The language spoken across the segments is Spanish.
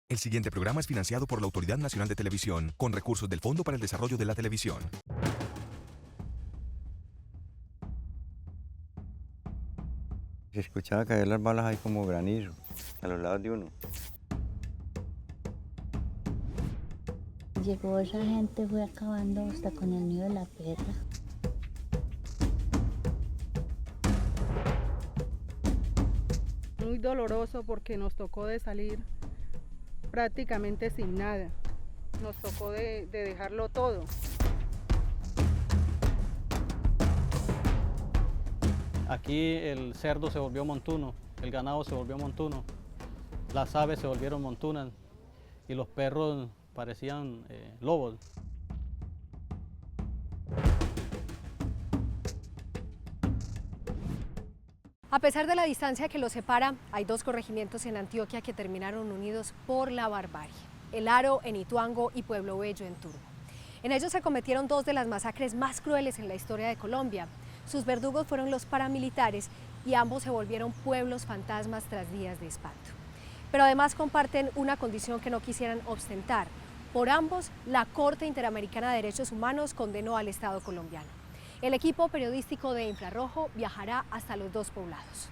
El siguiente programa es financiado por la Autoridad Nacional de Televisión, con recursos del Fondo para el Desarrollo de la Televisión. Se escuchaba caer las balas ahí como granizo, a los lados de uno. Llegó esa gente, fue acabando hasta con el nido de la perra. Muy doloroso porque nos tocó de salir prácticamente sin nada. Nos tocó de dejarlo todo. Aquí el cerdo se volvió montuno, el ganado se volvió montuno, las aves se volvieron montunas y los perros parecían lobos. A pesar de la distancia que los separa, hay dos corregimientos en Antioquia que terminaron unidos por la barbarie: El Aro en Ituango y Pueblo Bello en Turbo. En ellos se cometieron dos de las masacres más crueles en la historia de Colombia. Sus verdugos fueron los paramilitares y ambos se volvieron pueblos fantasmas tras días de espanto. Pero además comparten una condición que no quisieran ostentar. Por ambos, la Corte Interamericana de Derechos Humanos condenó al Estado colombiano. El equipo periodístico de Infrarrojo viajará hasta los dos poblados.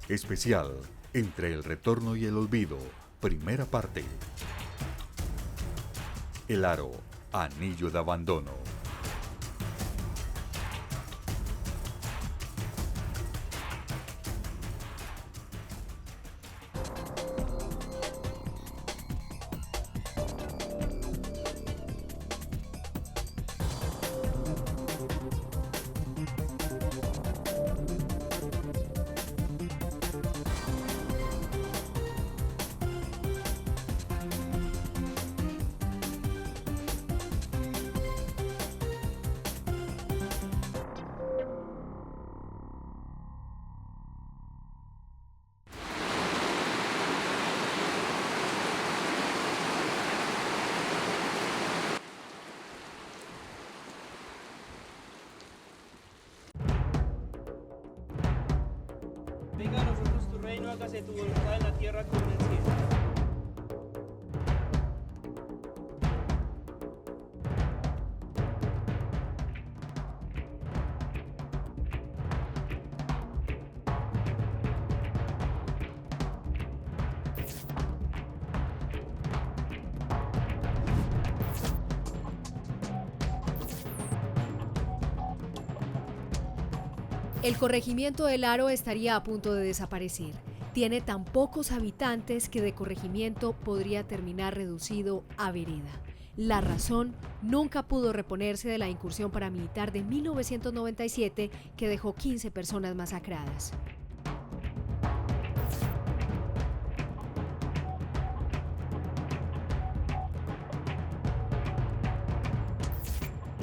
Especial, Entre el retorno y el olvido, primera parte. El Aro, anillo de abandono. Venga a nosotros tu reino, hágase tu voluntad en la tierra como en el cielo. El corregimiento del Aro estaría a punto de desaparecer. Tiene tan pocos habitantes que de corregimiento podría terminar reducido a vereda. La razón: nunca pudo reponerse de la incursión paramilitar de 1997 que dejó 15 personas masacradas.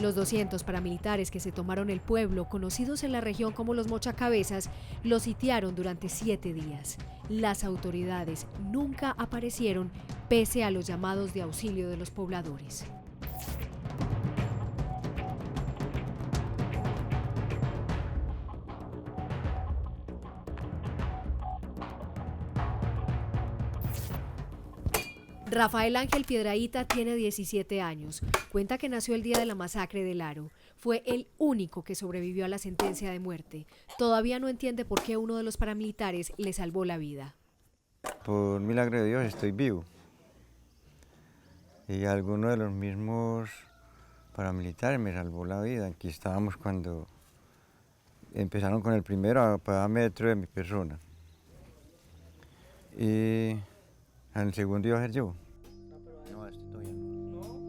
Los 200 paramilitares que se tomaron el pueblo, conocidos en la región como los Mochacabezas, lo sitiaron durante 7 días. Las autoridades nunca aparecieron pese a los llamados de auxilio de los pobladores. Rafael Ángel Piedrahíta tiene 17 años. Cuenta que nació el día de la masacre del Aro. Fue el único que sobrevivió a la sentencia de muerte. Todavía no entiende por qué uno de los paramilitares le salvó la vida. Por milagro de Dios estoy vivo. Y alguno de los mismos paramilitares me salvó la vida. Aquí estábamos cuando empezaron con el primero a cada metro de mi persona. Y el segundo iba a ser yo.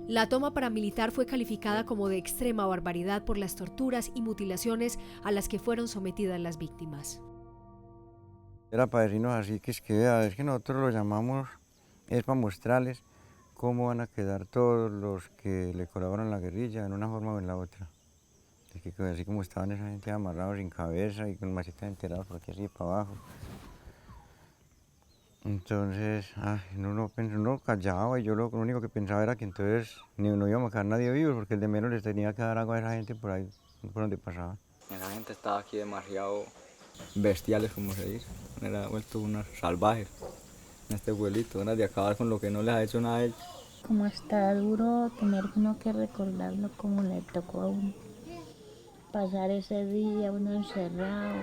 La toma paramilitar fue calificada como de extrema barbaridad por las torturas y mutilaciones a las que fueron sometidas las víctimas. Era para decirnos así que vea, es que nosotros lo llamamos, es para mostrarles cómo van a quedar todos los que le colaboran a la guerrilla en una forma o en la otra. Es que así como estaban esa gente amarrados sin cabeza y con macetas enterados por aquí así para abajo. Entonces, uno callaba y yo lo único que pensaba era que entonces no íbamos a quedar nadie vivo porque el de menos les tenía que dar agua a esa gente por ahí, por donde pasaba. Esa gente estaba aquí demasiado bestiales, como se dice. Era vuelto unos salvajes en este pueblito, unas de acabar con lo que no les ha hecho nada a ellos. Como está duro tener uno que recordarlo como le tocó a uno. Pasar ese día uno encerrado,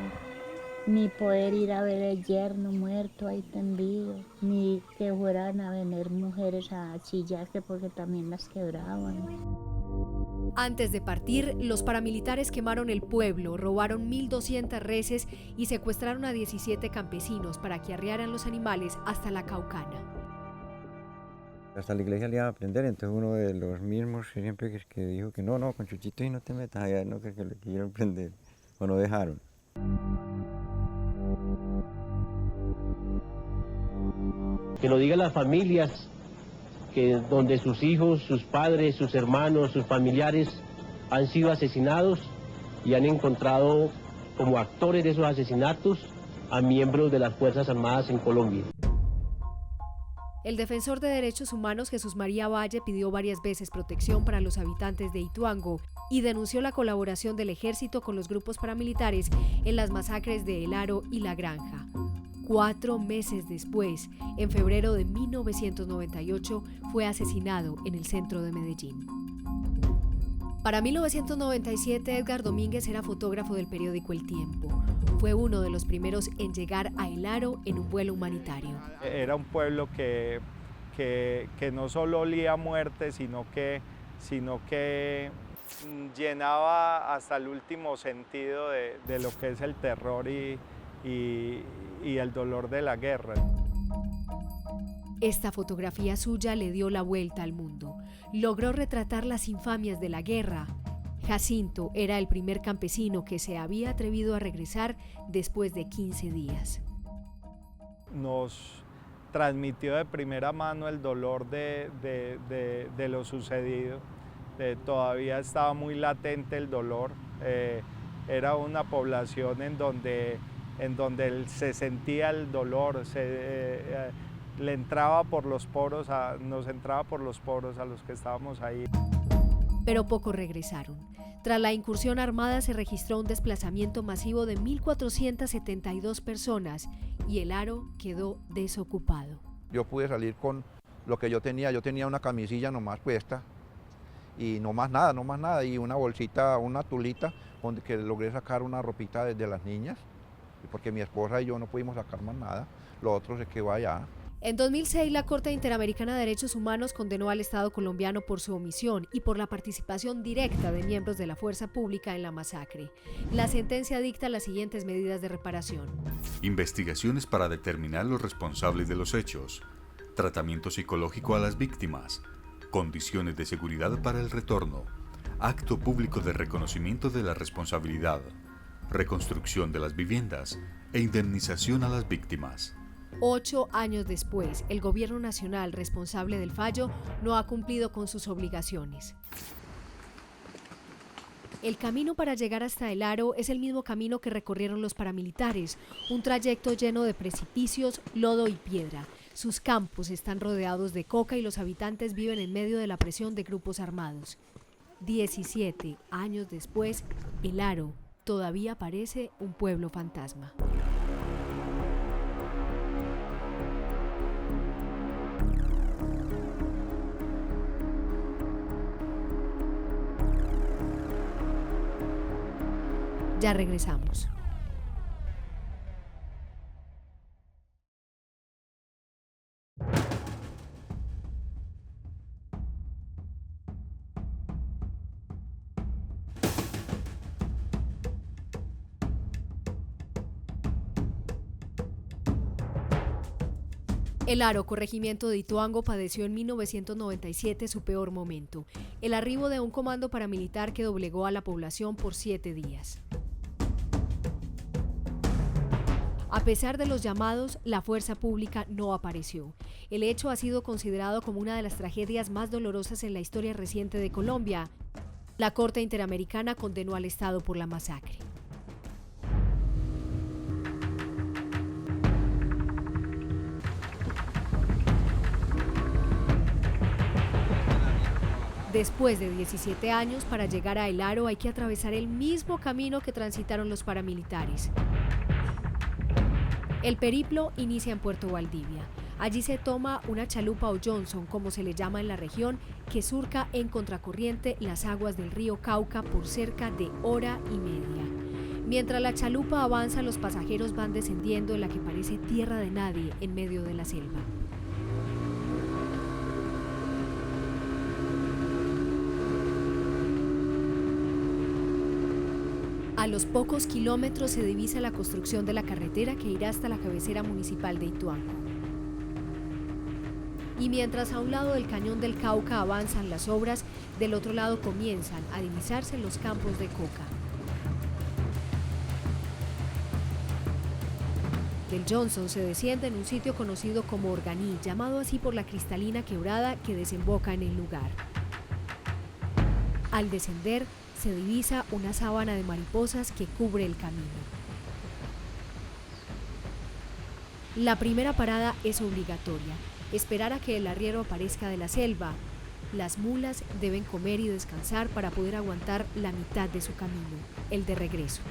ni poder ir a ver el yerno muerto ahí tendido, ni que fueran a venir mujeres a chillarse porque también las quebraban. Antes de partir, los paramilitares quemaron el pueblo, robaron 1.200 reses y secuestraron a 17 campesinos para que arriaran los animales hasta la Caucana. Hasta la iglesia le iba a prender, entonces uno de los mismos siempre que dijo que no, con Chuchito y no te metas allá, no que le quisieron prender, o no dejaron. Que lo digan las familias, que donde sus hijos, sus padres, sus hermanos, sus familiares han sido asesinados y han encontrado como actores de esos asesinatos a miembros de las Fuerzas Armadas en Colombia. El defensor de derechos humanos Jesús María Valle pidió varias veces protección para los habitantes de Ituango y denunció la colaboración del ejército con los grupos paramilitares en las masacres de El Aro y La Granja. 4 meses después, en febrero de 1998, fue asesinado en el centro de Medellín. Para 1997, Edgar Domínguez era fotógrafo del periódico El Tiempo. Fue uno de los primeros en llegar a El Aro en un vuelo humanitario. Era un pueblo que no solo olía a muerte, sino que llenaba hasta el último sentido de lo que es el terror y el dolor de la guerra. Esta fotografía suya le dio la vuelta al mundo. Logró retratar las infamias de la guerra. Jacinto era el primer campesino que se había atrevido a regresar después de 15 días. Nos transmitió de primera mano el dolor de lo sucedido. Todavía estaba muy latente el dolor. Era una población en donde se sentía el dolor, le entraba por los poros, nos entraba por los poros a los que estábamos ahí. Pero pocos regresaron. Tras la incursión armada se registró un desplazamiento masivo de 1.472 personas y El Aro quedó desocupado. Yo pude salir con lo que yo tenía una camisilla nomás puesta y no más nada, y una bolsita, una tulita, donde que logré sacar una ropita de las niñas, porque mi esposa y yo no pudimos sacar más nada, lo otro se quedó allá. En 2006, la Corte Interamericana de Derechos Humanos condenó al Estado colombiano por su omisión y por la participación directa de miembros de la fuerza pública en la masacre. La sentencia dicta las siguientes medidas de reparación. Investigaciones para determinar los responsables de los hechos, tratamiento psicológico a las víctimas, condiciones de seguridad para el retorno, acto público de reconocimiento de la responsabilidad, reconstrucción de las viviendas e indemnización a las víctimas. 8 años después, el gobierno nacional responsable del fallo no ha cumplido con sus obligaciones. El camino para llegar hasta El Aro es el mismo camino que recorrieron los paramilitares, un trayecto lleno de precipicios, lodo y piedra. Sus campos están rodeados de coca y los habitantes viven en medio de la presión de grupos armados. 17 años después, El Aro todavía parece un pueblo fantasma. Ya regresamos. El Aro, corregimiento de Ituango, padeció en 1997 su peor momento, el arribo de un comando paramilitar que doblegó a la población por 7 días. A pesar de los llamados, la fuerza pública no apareció. El hecho ha sido considerado como una de las tragedias más dolorosas en la historia reciente de Colombia. La Corte Interamericana condenó al Estado por la masacre. Después de 17 años, para llegar a El Aro hay que atravesar el mismo camino que transitaron los paramilitares. El periplo inicia en Puerto Valdivia. Allí se toma una chalupa o Johnson, como se le llama en la región, que surca en contracorriente las aguas del río Cauca por cerca de hora y media. Mientras la chalupa avanza, los pasajeros van descendiendo en la que parece tierra de nadie en medio de la selva. A los pocos kilómetros se divisa la construcción de la carretera que irá hasta la cabecera municipal de Ituango. Y mientras a un lado del cañón del Cauca avanzan las obras, del otro lado comienzan a divisarse los campos de coca. Del Johnson se desciende en un sitio conocido como Organi, llamado así por la cristalina quebrada que desemboca en el lugar. Al descender, se divisa una sábana de mariposas que cubre el camino. La primera parada es obligatoria, esperar a que el arriero aparezca de la selva. Las mulas deben comer y descansar para poder aguantar la mitad de su camino, el de regreso.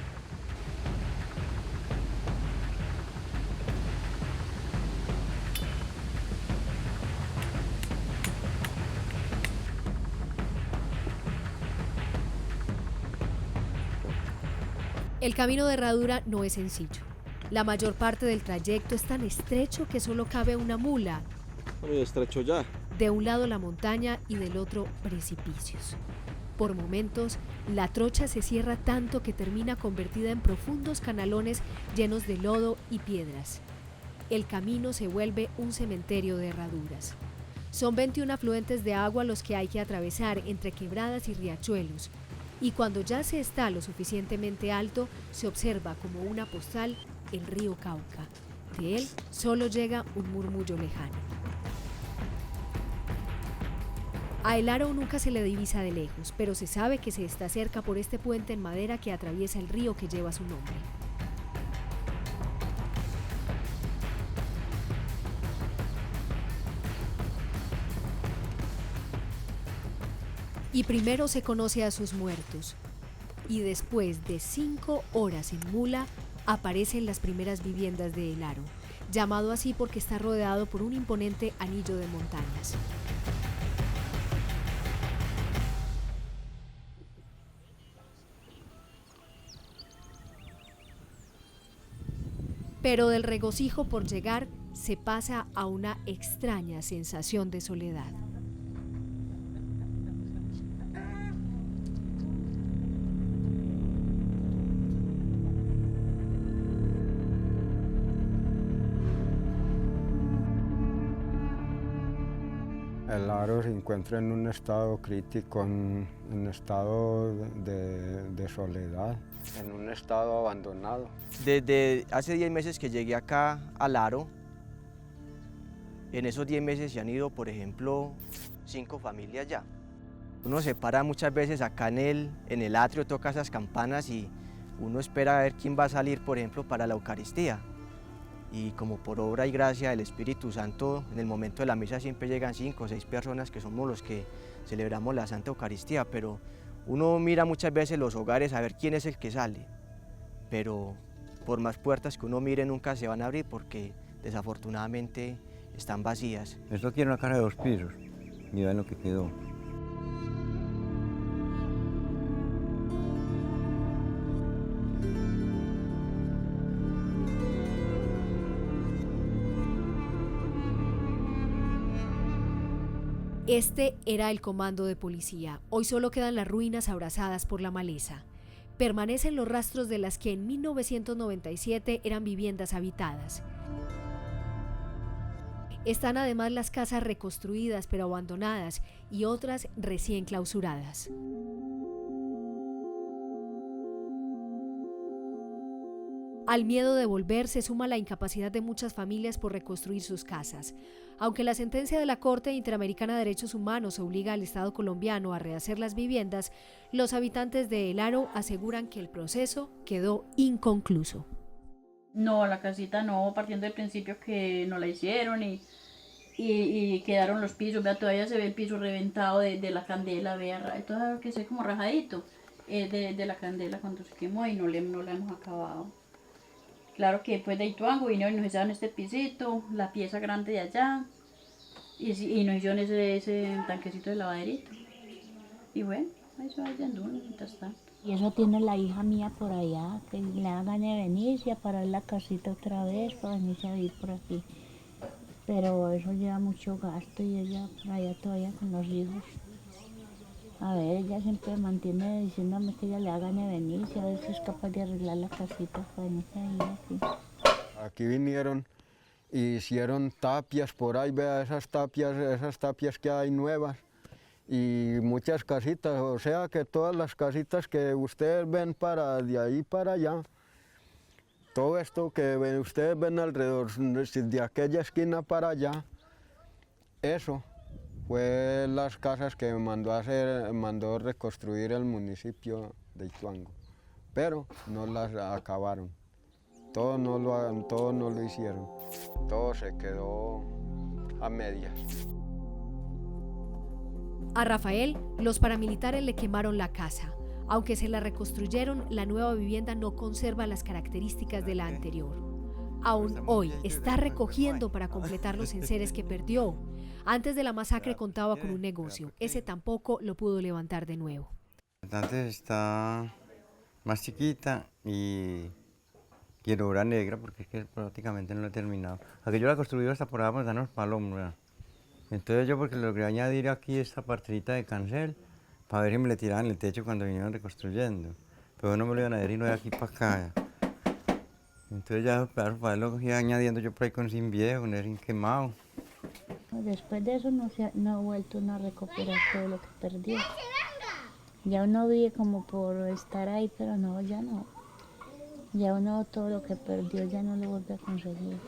El camino de herradura no es sencillo. La mayor parte del trayecto es tan estrecho que solo cabe una mula. Muy estrecho ya. De un lado la montaña y del otro precipicios. Por momentos, la trocha se cierra tanto que termina convertida en profundos canalones llenos de lodo y piedras. El camino se vuelve un cementerio de herraduras. Son 21 afluentes de agua los que hay que atravesar entre quebradas y riachuelos. Y cuando ya se está lo suficientemente alto, se observa como una postal el río Cauca. De él solo llega un murmullo lejano. A El Aro nunca se le divisa de lejos, pero se sabe que se está cerca por este puente en madera que atraviesa el río que lleva su nombre. Y primero se conoce a sus muertos, y después de 5 horas en mula, aparecen las primeras viviendas de El Aro, llamado así porque está rodeado por un imponente anillo de montañas. Pero del regocijo por llegar se pasa a una extraña sensación de soledad. El Aro se encuentra en un estado crítico, en un estado de soledad, en un estado abandonado. Desde hace 10 meses que llegué acá al Aro, en esos 10 meses se han ido, por ejemplo, 5 familias ya. Uno se para muchas veces acá en el atrio, toca esas campanas y uno espera a ver quién va a salir, por ejemplo, para la Eucaristía. Y como por obra y gracia del Espíritu Santo, en el momento de la misa siempre llegan 5 o 6 personas que somos los que celebramos la Santa Eucaristía, pero uno mira muchas veces los hogares a ver quién es el que sale, pero por más puertas que uno mire nunca se van a abrir porque desafortunadamente están vacías. Esto tiene una casa de 2 pisos, y vean lo que quedó. Este era el comando de policía. Hoy solo quedan las ruinas abrazadas por la maleza. Permanecen los rastros de las que en 1997 eran viviendas habitadas. Están además las casas reconstruidas pero abandonadas y otras recién clausuradas. Al miedo de volver se suma la incapacidad de muchas familias por reconstruir sus casas. Aunque la sentencia de la Corte Interamericana de Derechos Humanos obliga al Estado colombiano a rehacer las viviendas, los habitantes de El Aro aseguran que el proceso quedó inconcluso. No, la casita no, partiendo del principio que no la hicieron y quedaron los pisos, vea, todavía se ve el piso reventado de la candela, vea, todo que se ve como rajadito de la candela cuando se quemó y no la hemos acabado. Claro que después de Ituango vinieron y nos echaron este pisito, la pieza grande de allá, y nos hicieron ese tanquecito de lavaderito. Y bueno, eso ahí ya anduvo mientras tanto. Y eso tiene la hija mía por allá, que le hagan de venirse a parar la casita otra vez, para venirse a vivir por aquí. Pero eso lleva mucho gasto y ella por allá todavía con los hijos. A ver, ella siempre mantiene diciéndome que ella le hagan de venirse, a ver si es capaz de arreglar la casita para venirse a vivir aquí. Aquí vinieron y hicieron tapias por ahí, vea esas tapias que hay nuevas. Y muchas casitas, o sea que todas las casitas que ustedes ven de ahí para allá, todo esto que ustedes ven alrededor, de aquella esquina para allá, eso fue las casas que mandó reconstruir el municipio de Ituango, pero no las acabaron, todo no lo hicieron, todo se quedó a medias. A Rafael, los paramilitares le quemaron la casa. Aunque se la reconstruyeron, la nueva vivienda no conserva las características de la anterior. Aún hoy está recogiendo para completar los enseres que perdió. Antes de la masacre contaba con un negocio. Ese tampoco lo pudo levantar de nuevo. Antes está más chiquita y quiero obra negra porque es que prácticamente no lo he terminado. Aquí yo la he construido hasta por abajo, dan los palomos, ¿verdad? Entonces yo porque logré añadir aquí esta partecita de cancel para ver si me le tiraban el techo cuando vinieron reconstruyendo. Pero no me lo iban a ver y no de aquí para acá. Entonces ya para lo iba añadiendo yo por ahí con zinc viejo, con el zinc quemado. Después de eso no ha vuelto a recuperar todo lo que perdió. Ya uno vive como por estar ahí, pero no, ya no. Ya uno todo lo que perdió ya no lo vuelve a conseguir.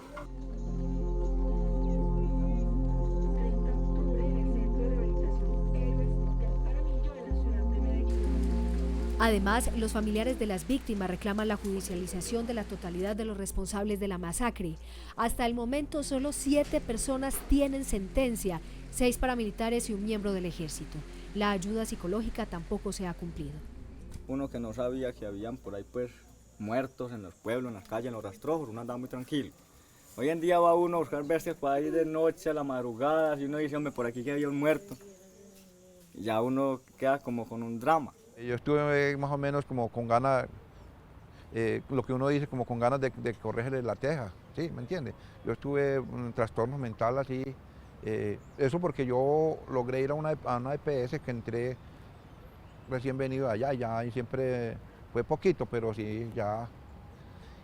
Además, los familiares de las víctimas reclaman la judicialización de la totalidad de los responsables de la masacre. Hasta el momento, solo 7 personas tienen sentencia, 6 paramilitares y un miembro del ejército. La ayuda psicológica tampoco se ha cumplido. Uno que no sabía que habían por ahí pues muertos en los pueblos, en las calles, en los rastrojos, uno andaba muy tranquilo. Hoy en día va uno a buscar bestias para ir de noche a la madrugada, y uno dice, hombre, por aquí que había un muerto. Y ya uno queda como con un drama. Yo estuve más o menos como con ganas, lo que uno dice, como con ganas de corregirle la teja, ¿sí? ¿Me entiende? Yo estuve en trastornos mentales así, eso porque yo logré ir a una EPS que entré recién venido de allá, y siempre fue poquito, pero sí, ya.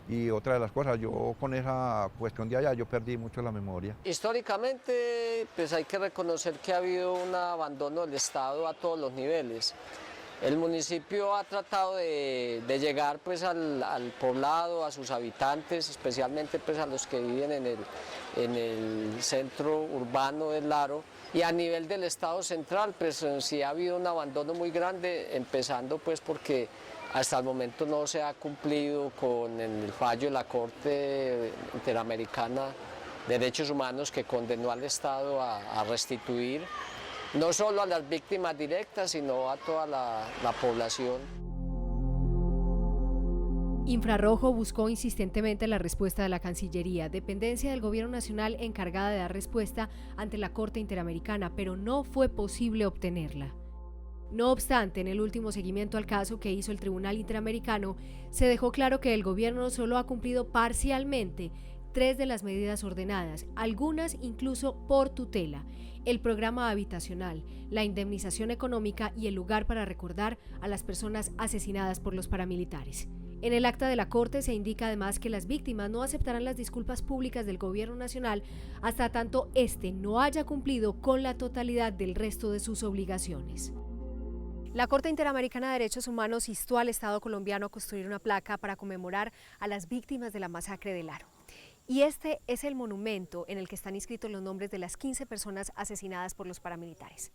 Y otra de las cosas, yo con esa cuestión de allá, yo perdí mucho la memoria. Históricamente, pues hay que reconocer que ha habido un abandono del Estado a todos los niveles. El municipio ha tratado de llegar pues al poblado, a sus habitantes, especialmente pues a los que viven en el centro urbano del Laro, y a nivel del Estado central pues sí ha habido un abandono muy grande, empezando pues porque hasta el momento no se ha cumplido con el fallo de la Corte Interamericana de Derechos Humanos que condenó al Estado a restituir no solo a las víctimas directas, sino a toda la población. Infrarrojo buscó insistentemente la respuesta de la Cancillería, dependencia del Gobierno Nacional encargada de dar respuesta ante la Corte Interamericana, pero no fue posible obtenerla. No obstante, en el último seguimiento al caso que hizo el Tribunal Interamericano, se dejó claro que el gobierno solo ha cumplido parcialmente 3 de las medidas ordenadas, algunas incluso por tutela: el programa habitacional, la indemnización económica y el lugar para recordar a las personas asesinadas por los paramilitares. En el acta de la Corte se indica además que las víctimas no aceptarán las disculpas públicas del Gobierno Nacional hasta tanto éste no haya cumplido con la totalidad del resto de sus obligaciones. La Corte Interamericana de Derechos Humanos instó al Estado colombiano a construir una placa para conmemorar a las víctimas de la masacre del Laro. Y este es el monumento en el que están inscritos los nombres de las 15 personas asesinadas por los paramilitares.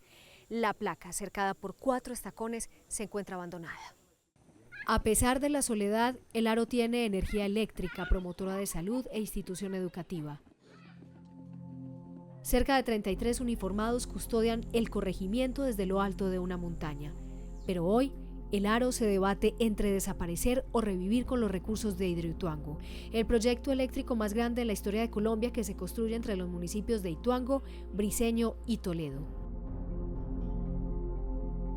La placa, cercada por 4 estacones, se encuentra abandonada. A pesar de la soledad, el Laro tiene energía eléctrica, promotora de salud e institución educativa. Cerca de 33 uniformados custodian el corregimiento desde lo alto de una montaña. Pero hoy, El Aro se debate entre desaparecer o revivir con los recursos de Hidroituango, el proyecto eléctrico más grande en la historia de Colombia que se construye entre los municipios de Ituango, Briceño y Toledo.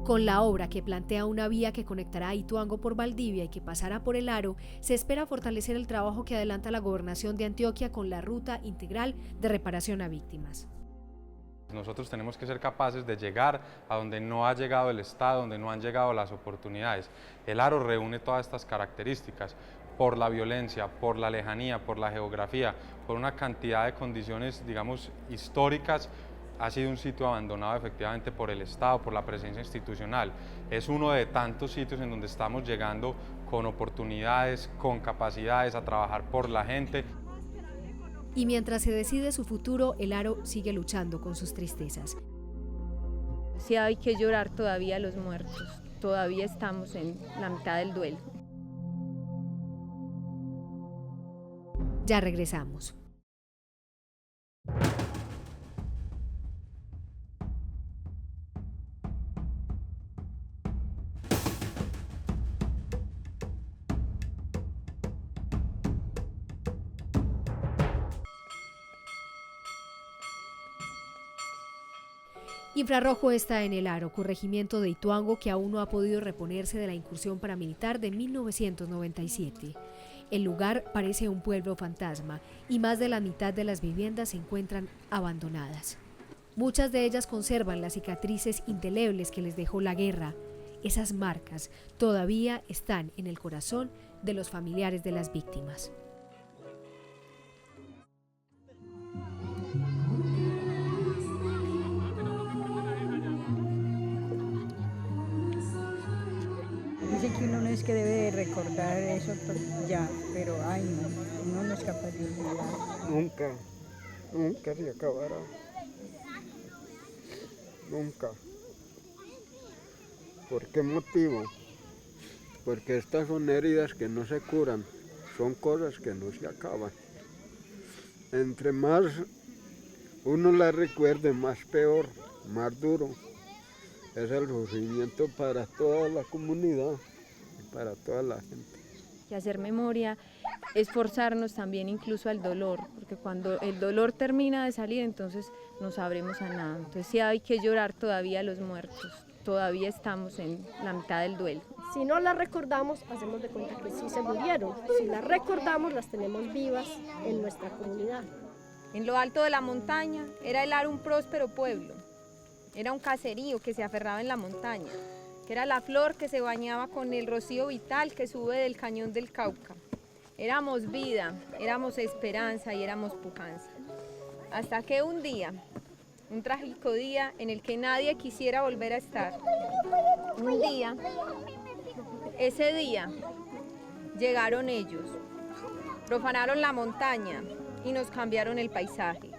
Con la obra, que plantea una vía que conectará a Ituango por Valdivia y que pasará por el Aro, se espera fortalecer el trabajo que adelanta la Gobernación de Antioquia con la Ruta Integral de Reparación a Víctimas. Nosotros tenemos que ser capaces de llegar a donde no ha llegado el Estado, donde no han llegado las oportunidades. El Aro reúne todas estas características por la violencia, por la lejanía, por la geografía, por una cantidad de condiciones, digamos, históricas. Ha sido un sitio abandonado efectivamente por el Estado, por la presencia institucional. Es uno de tantos sitios en donde estamos llegando con oportunidades, con capacidades a trabajar por la gente. Y mientras se decide su futuro, el Aro sigue luchando con sus tristezas. Sí hay que llorar todavía a los muertos, todavía estamos en la mitad del duelo. Ya regresamos. Infrarrojo está en el Aro, corregimiento de Ituango, que aún no ha podido reponerse de la incursión paramilitar de 1997. El lugar parece un pueblo fantasma y más de la mitad de las viviendas se encuentran abandonadas. Muchas de ellas conservan las cicatrices indelebles que les dejó la guerra. Esas marcas todavía están en el corazón de los familiares de las víctimas. Dice que uno no es que debe de recordar eso ya, pero ay no, uno no es capaz de olvidar. Nunca se acabará. Nunca. ¿Por qué motivo? Porque estas son heridas que no se curan, son cosas que no se acaban. Entre más uno las recuerde, más peor, más duro. Es el sufrimiento para toda la comunidad, para toda la gente. Y hacer memoria es forzarnos también incluso al dolor, porque cuando el dolor termina de salir, entonces nos abrimos a nada. Entonces sí hay que llorar todavía a los muertos, todavía estamos en la mitad del duelo. Si no las recordamos, hacemos de cuenta que sí se murieron. Si las recordamos, las tenemos vivas en nuestra comunidad. En lo alto de la montaña era el Aro un próspero pueblo. Era un caserío que se aferraba en la montaña, que era la flor que se bañaba con el rocío vital que sube del cañón del Cauca. Éramos vida, éramos esperanza y éramos pujanza. Hasta que un día, un trágico día en el que nadie quisiera volver a estar. Un día, ese día, llegaron ellos, profanaron la montaña y nos cambiaron el paisaje.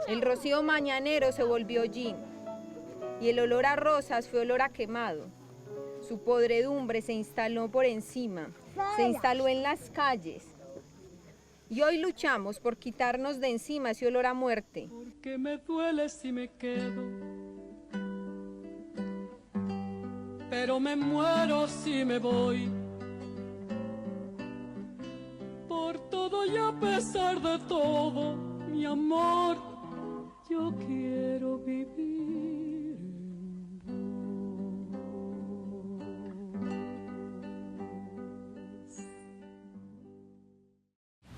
El rocío mañanero se volvió hollín. Y el olor a rosas fue olor a quemado. Su podredumbre se instaló por encima, se instaló en las calles. Y hoy luchamos por quitarnos de encima ese olor a muerte. Porque me duele si me quedo, pero me muero si me voy. Por todo y a pesar de todo, mi amor, yo quiero vivir.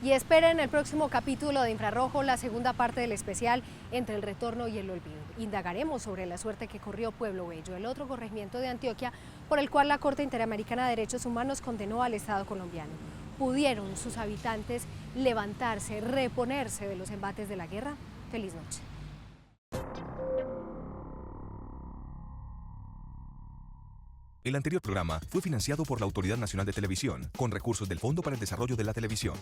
Y esperen el próximo capítulo de Infrarrojo, la segunda parte del especial Entre el retorno y el olvido. Indagaremos sobre la suerte que corrió Pueblo Bello, el otro corregimiento de Antioquia por el cual la Corte Interamericana de Derechos Humanos condenó al Estado colombiano. ¿Pudieron sus habitantes levantarse, reponerse de los embates de la guerra? Feliz noche. El anterior programa fue financiado por la Autoridad Nacional de Televisión, con recursos del Fondo para el Desarrollo de la Televisión.